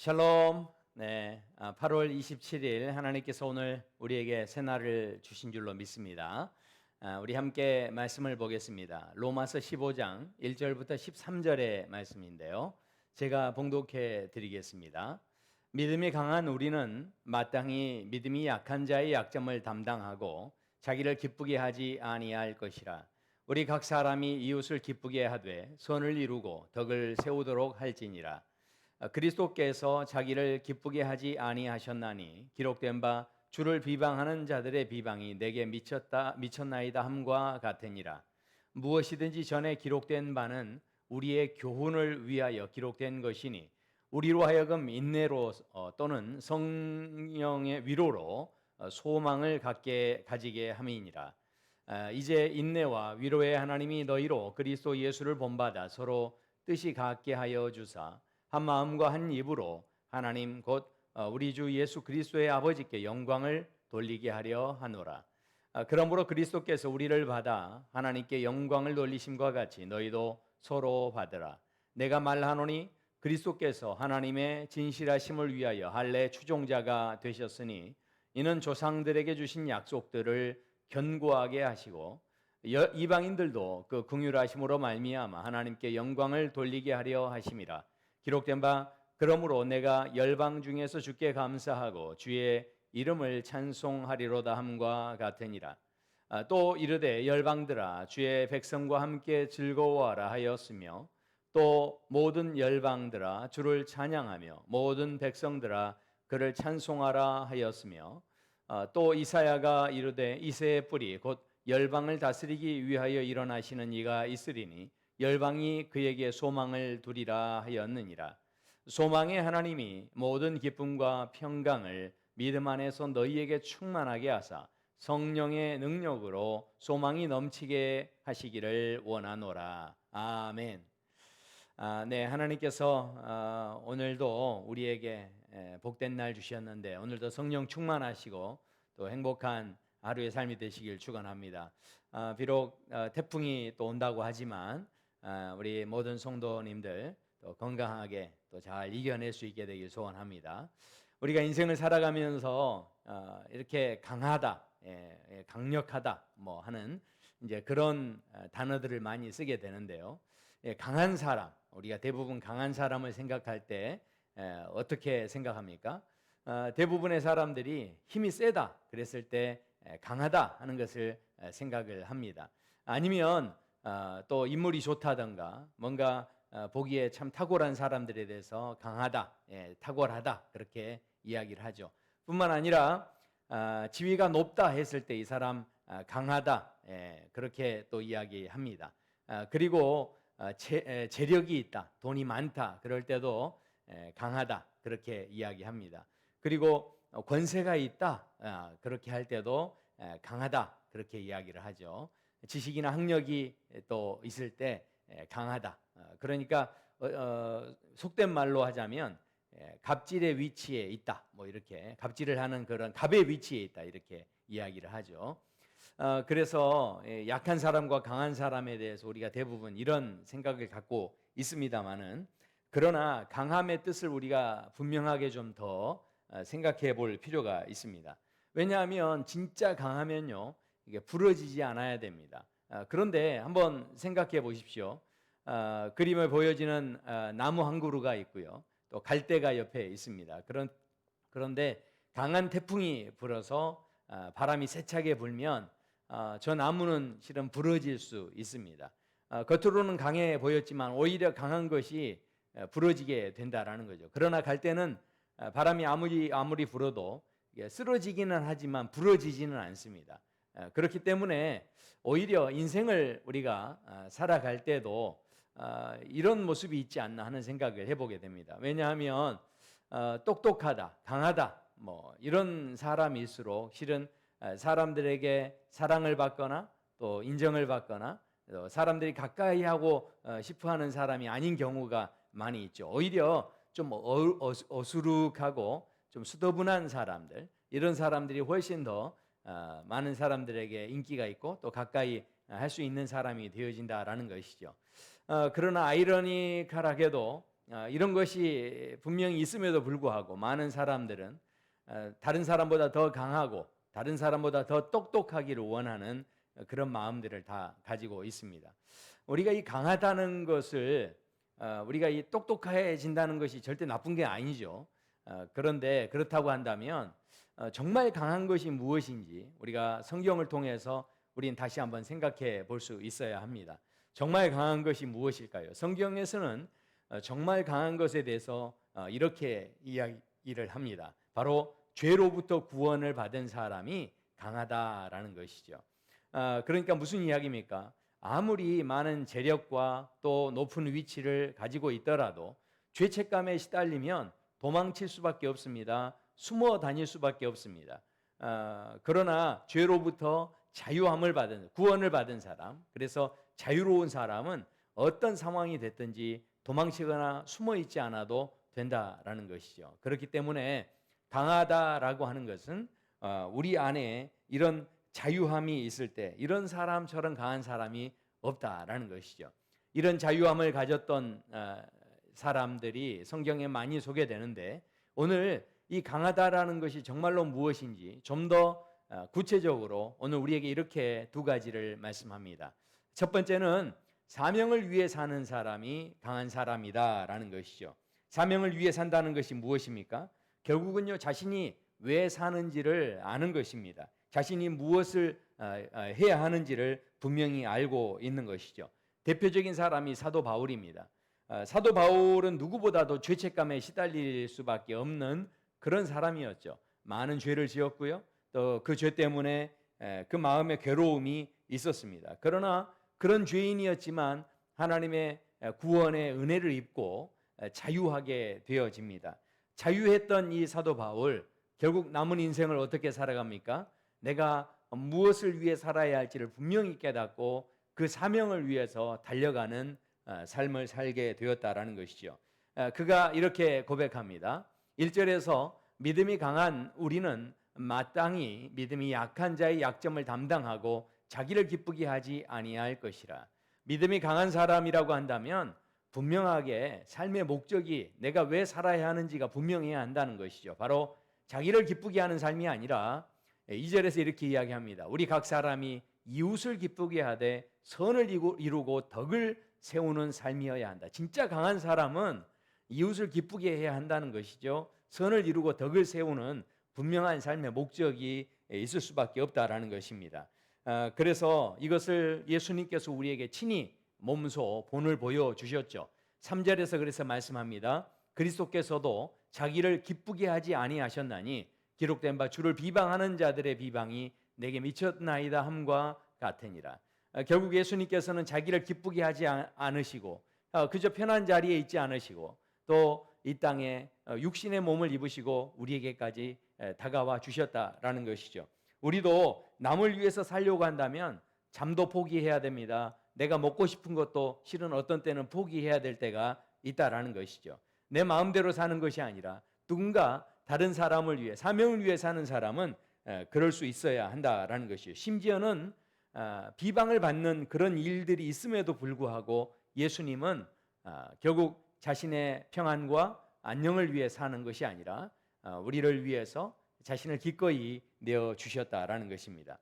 샬롬. 8월 27일 하나님께서 오늘 우리에게 새날을 주신 줄로 믿습니다. 우리 함께 말씀을 보겠습니다. 로마서 15장 1절부터 13절의 말씀인데요. 제가 봉독해 드리겠습니다. 믿음이 강한 우리는 마땅히 믿음이 약한 자의 약점을 담당하고 자기를 기쁘게 하지 아니할 것이라. 우리 각 사람이 이웃을 기쁘게 하되 선을 이루고 덕을 세우도록 할지니라. 그리스도께서 자기를 기쁘게 하지 아니하셨나니 기록된 바 주를 비방하는 자들의 비방이 내게 미쳤나이다 함과 같으니라. 무엇이든지 전에 기록된 바는 우리의 교훈을 위하여 기록된 것이니 우리로 하여금 인내로 또는 성령의 위로로 소망을 가지게 함이니라. 이제 인내와 위로의 하나님이 너희로 그리스도 예수를 본받아 서로 뜻이 같게 하여 주사 한 마음과 한 입으로 하나님 곧 우리 주 예수 그리스도의 아버지께 영광을 돌리게 하려 하노라. 그러므로 그리스도께서 우리를 받아 하나님께 영광을 돌리심과 같이 너희도 서로 받으라. 내가 말하노니 그리스도께서 하나님의 진실하심을 위하여 할례 추종자가 되셨으니 이는 조상들에게 주신 약속들을 견고하게 하시고 이방인들도 그 긍휼하심으로 말미암아 하나님께 영광을 돌리게 하려 하심이라. 기록된 바 그러므로 내가 열방 중에서 주께 감사하고 주의 이름을 찬송하리로다 함과 같으니라. 또 이르되 열방들아 주의 백성과 함께 즐거워하라 하였으며 또 모든 열방들아 주를 찬양하며 모든 백성들아 그를 찬송하라 하였으며 또 이사야가 이르되 이새의 뿌리 곧 열방을 다스리기 위하여 일어나시는 이가 있으리니 열방이 그에게 소망을 두리라 하였느니라. 소망의 하나님이 모든 기쁨과 평강을 믿음 안에서 너희에게 충만하게 하사 성령의 능력으로 소망이 넘치게 하시기를 원하노라. 아멘. 하나님께서 오늘도 우리에게 복된 날 주셨는데 오늘도 성령 충만하시고 또 행복한 하루의 삶이 되시길 축원합니다. 비록 태풍이 또 온다고 하지만 우리 모든 성도님들 또 건강하게 또 잘 이겨낼 수 있게 되길 소원합니다. 우리가 인생을 살아가면서 이렇게 강하다, 강력하다 뭐 하는 이제 그런 단어들을 많이 쓰게 되는데요. 강한 사람, 우리가 대부분 강한 사람을 생각할 때 어떻게 생각합니까? 대부분의 사람들이 힘이 세다 그랬을 때 강하다 하는 것을 생각을 합니다. 아니면 또 인물이 좋다던가 뭔가 보기에 참 탁월한 사람들에 대해서 강하다, 탁월하다 그렇게 이야기를 하죠. 뿐만 아니라 지위가 높다 했을 때 이 사람 강하다 그렇게 또 이야기합니다. 그리고 재력이 있다, 돈이 많다 그럴 때도 강하다 그렇게 이야기합니다. 그리고 권세가 있다 그렇게 할 때도 강하다 그렇게 이야기를 하죠. 지식이나 학력이 또 있을 때 강하다. 그러니까 속된 말로 하자면 갑질의 위치에 있다. 뭐 이렇게 갑질을 하는 그런 갑의 위치에 있다 이렇게 이야기를 하죠. 그래서 약한 사람과 강한 사람에 대해서 우리가 대부분 이런 생각을 갖고 있습니다만은 그러나 강함의 뜻을 우리가 분명하게 좀 더 생각해 볼 필요가 있습니다. 왜냐하면 진짜 강하면요 이게 부러지지 않아야 됩니다. 그런데 한번 생각해 보십시오. 그림에 보여지는 나무 한 그루가 있고요. 또 갈대가 옆에 있습니다. 그런데 강한 태풍이 불어서 바람이 세차게 불면 저 나무는 실은 부러질 수 있습니다. 겉으로는 강해 보였지만 오히려 강한 것이 부러지게 된다라는 거죠. 그러나 갈대는 바람이 아무리 불어도 쓰러지기는 하지만 부러지지는 않습니다. 그렇기 때문에 오히려 인생을 우리가 살아갈 때도 이런 모습이 있지 않나 하는 생각을 해보게 됩니다. 왜냐하면 똑똑하다, 강하다 뭐 이런 사람일수록 실은 사람들에게 사랑을 받거나 또 인정을 받거나 또 사람들이 가까이 하고 싶어하는 사람이 아닌 경우가 많이 있죠. 오히려 좀 어수룩하고 좀 수더분한 사람들, 이런 사람들이 훨씬 더 많은 사람들에게 인기가 있고 또 가까이 할 수 있는 사람이 되어진다라는 것이죠. 그러나 아이러니컬하게도 이런 것이 분명히 있음에도 불구하고 많은 사람들은 다른 사람보다 더 강하고 다른 사람보다 더 똑똑하기를 원하는 그런 마음들을 다 가지고 있습니다. 우리가 이 강하다는 것을 우리가 이 똑똑해진다는 것이 절대 나쁜 게 아니죠. 그런데 그렇다고 한다면 정말 강한 것이 무엇인지 우리가 성경을 통해서 우리는 다시 한번 생각해 볼 수 있어야 합니다. 정말 강한 것이 무엇일까요? 성경에서는 정말 강한 것에 대해서 이렇게 이야기를 합니다. 바로 죄로부터 구원을 받은 사람이 강하다라는 것이죠. 그러니까 무슨 이야기입니까? 아무리 많은 재력과 또 높은 위치를 가지고 있더라도 죄책감에 시달리면 도망칠 수밖에 없습니다. 숨어 다닐 수밖에 없습니다. 그러나 죄로부터 자유함을 받은, 구원을 받은 사람, 그래서 자유로운 사람은 어떤 상황이 됐든지 도망치거나 숨어 있지 않아도 된다라는 것이죠. 그렇기 때문에 강하다라고 하는 것은 우리 안에 이런 자유함이 있을 때 이런 사람처럼 강한 사람이 없다라는 것이죠. 이런 자유함을 가졌던 사람들이 성경에 많이 소개되는데 오늘 이 강하다라는 것이 정말로 무엇인지 좀 더 구체적으로 오늘 우리에게 이렇게 두 가지를 말씀합니다. 첫 번째는 사명을 위해 사는 사람이 강한 사람이다라는 것이죠. 사명을 위해 산다는 것이 무엇입니까? 결국은요, 자신이 왜 사는지를 아는 것입니다. 자신이 무엇을 해야 하는지를 분명히 알고 있는 것이죠. 대표적인 사람이 사도 바울입니다. 사도 바울은 누구보다도 죄책감에 시달릴 수밖에 없는 그런 사람이었죠. 많은 죄를 지었고요. 또 그 죄 때문에 그 마음의 괴로움이 있었습니다. 그러나 그런 죄인이었지만 하나님의 구원의 은혜를 입고 자유하게 되어집니다. 자유했던 이 사도 바울, 결국 남은 인생을 어떻게 살아갑니까? 내가 무엇을 위해 살아야 할지를 분명히 깨닫고 그 사명을 위해서 달려가는 삶을 살게 되었다라는 것이죠. 그가 이렇게 고백합니다. 1절에서 믿음이 강한 우리는 마땅히 믿음이 약한 자의 약점을 담당하고 자기를 기쁘게 하지 아니할 것이라. 믿음이 강한 사람이라고 한다면 분명하게 삶의 목적이 내가 왜 살아야 하는지가 분명해야 한다는 것이죠. 바로 자기를 기쁘게 하는 삶이 아니라 2절에서 이렇게 이야기합니다. 우리 각 사람이 이웃을 기쁘게 하되 선을 이루고 덕을 세우는 삶이어야 한다. 진짜 강한 사람은 이웃을 기쁘게 해야 한다는 것이죠. 선을 이루고 덕을 세우는 분명한 삶의 목적이 있을 수밖에 없다라는 것입니다. 그래서 이것을 예수님께서 우리에게 친히 몸소 본을 보여주셨죠. 3절에서 그래서 말씀합니다. 그리스도께서도 자기를 기쁘게 하지 아니하셨나니 기록된 바 주를 비방하는 자들의 비방이 내게 미쳤나이다 함과 같으니라. 결국 예수님께서는 자기를 기쁘게 하지 않으시고 그저 편한 자리에 있지 않으시고 또 이 땅에 육신의 몸을 입으시고 우리에게까지 다가와 주셨다라는 것이죠. 우리도 남을 위해서 살려고 한다면 잠도 포기해야 됩니다. 내가 먹고 싶은 것도 실은 어떤 때는 포기해야 될 때가 있다라는 것이죠. 내 마음대로 사는 것이 아니라 누군가 다른 사람을 위해 사명을 위해 사는 사람은 그럴 수 있어야 한다라는 것이죠. 심지어는 비방을 받는 그런 일들이 있음에도 불구하고 예수님은 결국 자신의 평안과 안녕을 위해 사는 것이 아니라 우리를 위해서 자신을 기꺼이 내어주셨다라는 것입니다.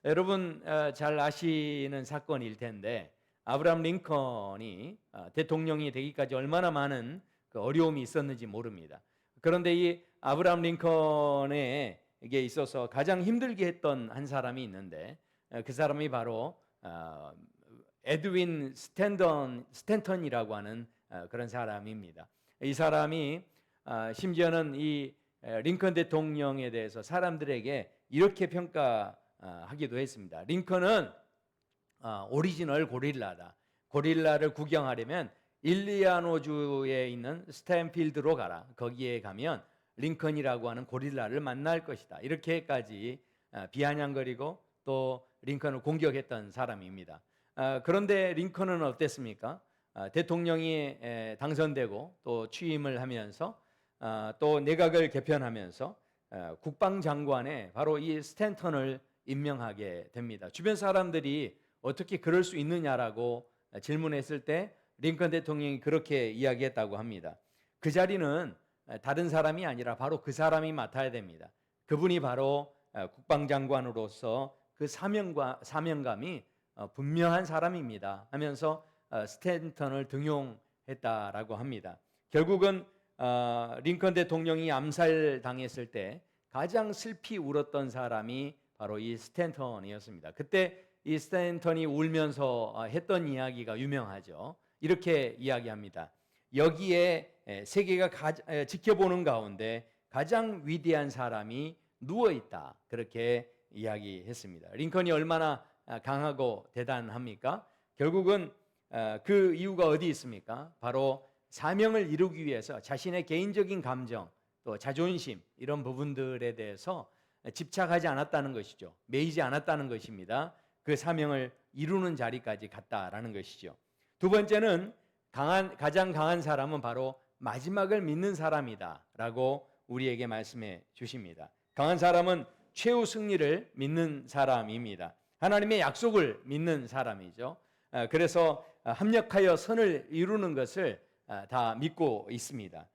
여러분 잘 아시는 사건일 텐데 아브라함 링컨이 대통령이 되기까지 얼마나 많은 그 어려움이 있었는지 모릅니다. 그런데 이 아브라함 링컨에게 있어서 가장 힘들게 했던 한 사람이 있는데 그 사람이 바로 에드윈 스탠턴이라고 하는 그런 사람입니다. 이 사람이 심지어는 이 링컨 대통령에 대해서 사람들에게 이렇게 평가하기도 했습니다. 링컨은 오리지널 고릴라다. 고릴라를 구경하려면 일리아노주에 있는 스탠필드로 가라. 거기에 가면 링컨이라고 하는 고릴라를 만날 것이다. 이렇게까지 비아냥거리고 또 링컨을 공격했던 사람입니다. 그런데 링컨은 어땠습니까? 대통령이 당선되고 또 취임을 하면서 또 내각을 개편하면서 국방장관에 바로 이 스탠턴을 임명하게 됩니다. 주변 사람들이 어떻게 그럴 수 있느냐라고 질문했을 때 링컨 대통령이 그렇게 이야기했다고 합니다. 그 자리는 다른 사람이 아니라 바로 그 사람이 맡아야 됩니다. 그분이 바로 국방장관으로서 그 사명감이 분명한 사람입니다 하면서 스탠턴을 등용했다라고 합니다. 결국은 링컨 대통령이 암살당했을 때 가장 슬피 울었던 사람이 바로 이 스탠턴이었습니다. 그때 이 스탠턴이 울면서 했던 이야기가 유명하죠. 이렇게 이야기합니다. 여기에 세계가 지켜보는 가운데 가장 위대한 사람이 누워있다. 그렇게 이야기했습니다. 링컨이 얼마나 강하고 대단합니까? 결국은 그 이유가 어디 있습니까? 바로 사명을 이루기 위해서 자신의 개인적인 감정, 또 자존심 이런 부분들에 대해서 집착하지 않았다는 것이죠. 매이지 않았다는 것입니다. 그 사명을 이루는 자리까지 갔다라는 것이죠. 두 번째는 가장 강한 사람은 바로 마지막을 믿는 사람이다라고 우리에게 말씀해 주십니다. 강한 사람은 최후 승리를 믿는 사람입니다. 하나님의 약속을 믿는 사람이죠. 그래서 합력하여 선을 이루는 것을 다 믿고 있습니다.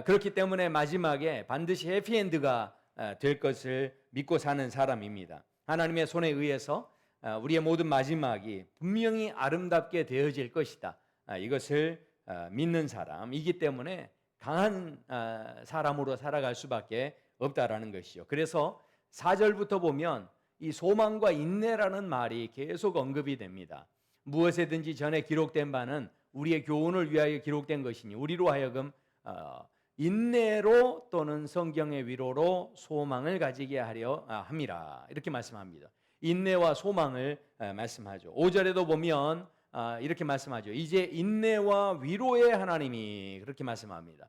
그렇기 때문에 마지막에 반드시 해피엔드가 될 것을 믿고 사는 사람입니다. 하나님의 손에 의해서 우리의 모든 마지막이 분명히 아름답게 되어질 것이다. 이것을 믿는 사람이기 때문에 강한 사람으로 살아갈 수밖에 없다라는 것이죠. 그래서 4절부터 보면 이 소망과 인내라는 말이 계속 언급이 됩니다. 무엇에든지 전에 기록된 바는 우리의 교훈을 위하여 기록된 것이니 우리로 하여금 인내로 또는 성경의 위로로 소망을 가지게 하려 함이라. 이렇게 말씀합니다. 인내와 소망을 말씀하죠. 5절에도 보면 이렇게 말씀하죠. 이제 인내와 위로의 하나님이 그렇게 말씀합니다.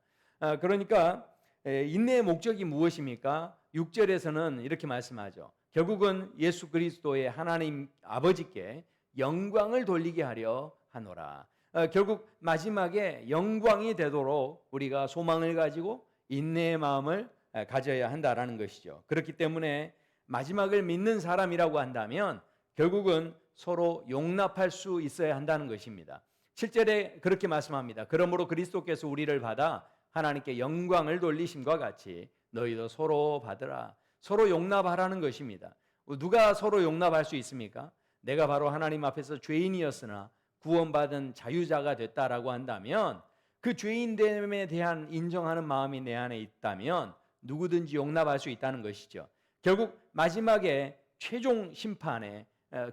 그러니까 인내의 목적이 무엇입니까? 6절에서는 이렇게 말씀하죠. 결국은 예수 그리스도의 하나님 아버지께 영광을 돌리게 하려 하노라. 결국 마지막에 영광이 되도록 우리가 소망을 가지고 인내의 마음을 가져야 한다라는 것이죠. 그렇기 때문에 마지막을 믿는 사람이라고 한다면 결국은 서로 용납할 수 있어야 한다는 것입니다. 7절에 그렇게 말씀합니다. 그러므로 그리스도께서 우리를 받아 하나님께 영광을 돌리심과 같이 너희도 서로 받으라. 서로 용납하라는 것입니다. 누가 서로 용납할 수 있습니까? 내가 바로 하나님 앞에서 죄인이었으나 구원받은 자유자가 됐다라고 한다면 그 죄인됨에 대한 인정하는 마음이 내 안에 있다면 누구든지 용납할 수 있다는 것이죠. 결국 마지막에 최종 심판에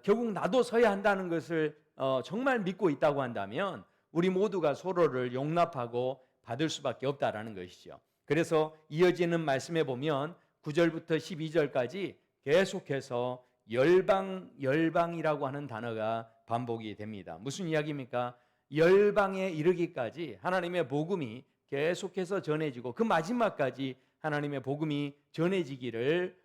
결국 나도 서야 한다는 것을 정말 믿고 있다고 한다면 우리 모두가 서로를 용납하고 받을 수밖에 없다라는 것이죠. 그래서 이어지는 말씀에 보면 9절부터 12절까지 계속해서 열방이라고 하는 단어가 반복이 됩니다. 무슨 이야기입니까? 열방에 이르기까지 하나님의 복음이 계속해서 전해지고 그 마지막까지 하나님의 복음이 전해지기를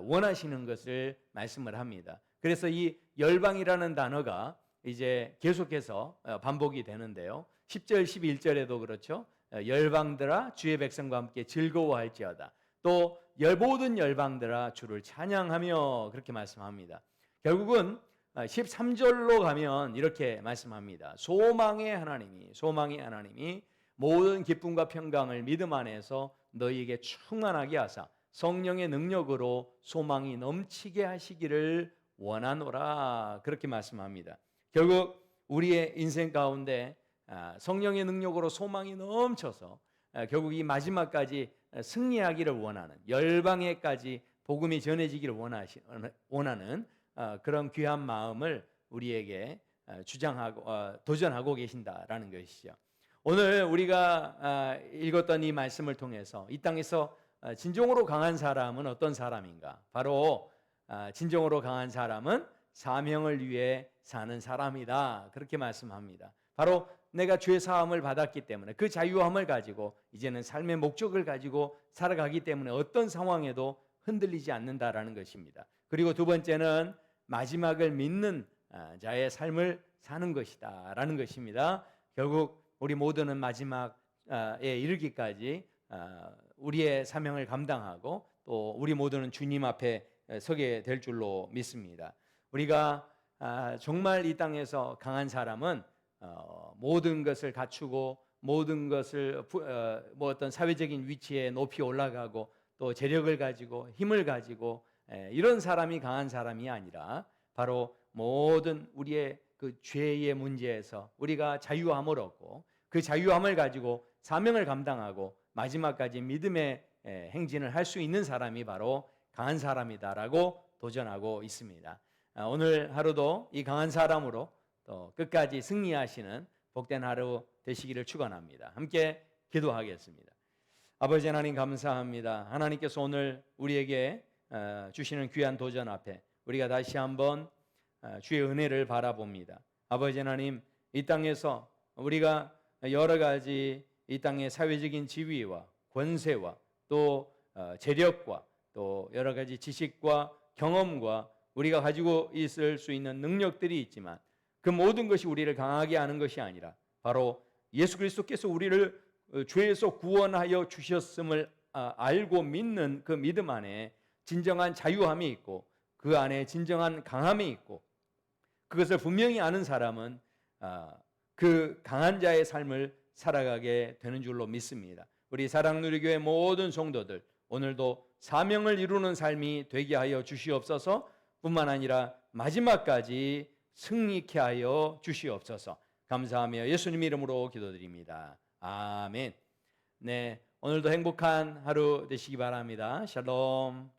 원하시는 것을 말씀을 합니다. 그래서 이 열방이라는 단어가 이제 계속해서 반복이 되는데요. 10절, 11절에도 그렇죠. 열방들아 주의 백성과 함께 즐거워할지어다. 또 모든 열방들아 주를 찬양하며 그렇게 말씀합니다. 결국은 13절로 가면 이렇게 말씀합니다. 소망의 하나님이 모든 기쁨과 평강을 믿음 안에서 너희에게 충만하게 하사 성령의 능력으로 소망이 넘치게 하시기를 원하노라. 그렇게 말씀합니다. 결국 우리의 인생 가운데 성령의 능력으로 소망이 넘쳐서 결국 이 마지막까지 승리하기를 원하는 열방에까지 복음이 전해지기를 원하는 그런 귀한 마음을 우리에게 주장하고 도전하고 계신다라는 것이죠. 오늘 우리가 읽었던 이 말씀을 통해서 이 땅에서 진정으로 강한 사람은 어떤 사람인가? 바로 진정으로 강한 사람은 사명을 위해 사는 사람이다. 그렇게 말씀합니다. 바로 내가 죄 사함을 받았기 때문에 그 자유함을 가지고 이제는 삶의 목적을 가지고 살아가기 때문에 어떤 상황에도 흔들리지 않는다라는 것입니다. 그리고 두 번째는 마지막을 믿는 자의 삶을 사는 것이다라는 것입니다. 결국 우리 모두는 마지막에 이르기까지 우리의 사명을 감당하고 또 우리 모두는 주님 앞에 서게 될 줄로 믿습니다. 우리가 정말 이 땅에서 강한 사람은 모든 것을 갖추고 모든 것을 뭐 어떤 사회적인 위치에 높이 올라가고 또 재력을 가지고 힘을 가지고 이런 사람이 강한 사람이 아니라 바로 모든 우리의 그 죄의 문제에서 우리가 자유함을 얻고 그 자유함을 가지고 사명을 감당하고 마지막까지 믿음의 행진을 할 수 있는 사람이 바로 강한 사람이다라고 도전하고 있습니다. 오늘 하루도 이 강한 사람으로 또 끝까지 승리하시는 복된 하루 되시기를 축원합니다. 함께 기도하겠습니다. 아버지 하나님 감사합니다. 하나님께서 오늘 우리에게 주시는 귀한 도전 앞에 우리가 다시 한번 주의 은혜를 바라봅니다. 아버지 하나님, 이 땅에서 우리가 여러 가지 이 땅의 사회적인 지위와 권세와 또 재력과 또 여러 가지 지식과 경험과 우리가 가지고 있을 수 있는 능력들이 있지만 그 모든 것이 우리를 강하게 하는 것이 아니라 바로 예수 그리스도께서 우리를 죄에서 구원하여 주셨음을 알고 믿는 그 믿음 안에 진정한 자유함이 있고 그 안에 진정한 강함이 있고 그것을 분명히 아는 사람은 그 강한 자의 삶을 살아가게 되는 줄로 믿습니다. 우리 사랑누리교회 모든 성도들 오늘도 사명을 이루는 삶이 되게 하여 주시옵소서. 뿐만 아니라 마지막까지 승리케 하여 주시옵소서. 감사하며 예수님 이름으로 기도드립니다. 아멘. 네, 오늘도 행복한 하루 되시기 바랍니다. 샬롬.